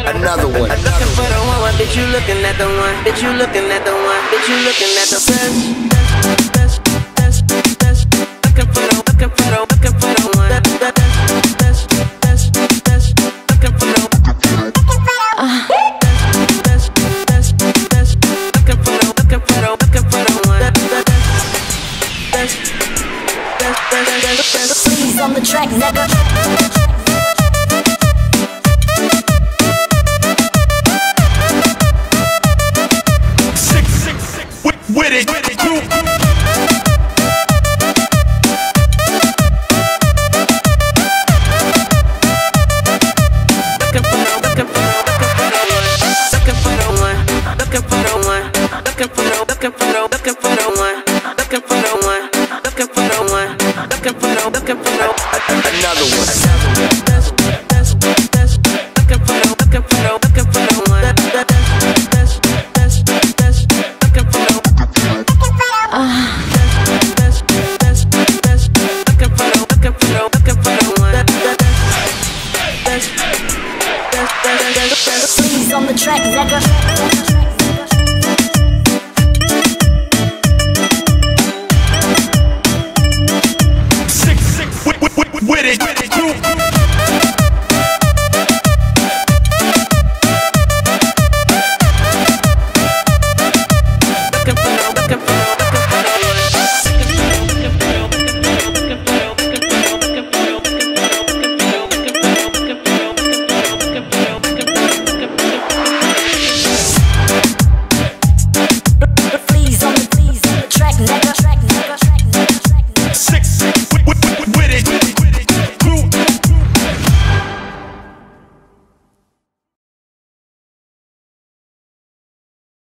Another one. Looking for the one, bitch, you looking at the one, bitch, you looking at the one, bitch, you looking at the best. Looking for the one, looking for the one, looking for the one, Please on the track, nigga. With it, crew. looking for the one, looking for the one, looking for the one, looking for the one, looking for the one, looking for the one.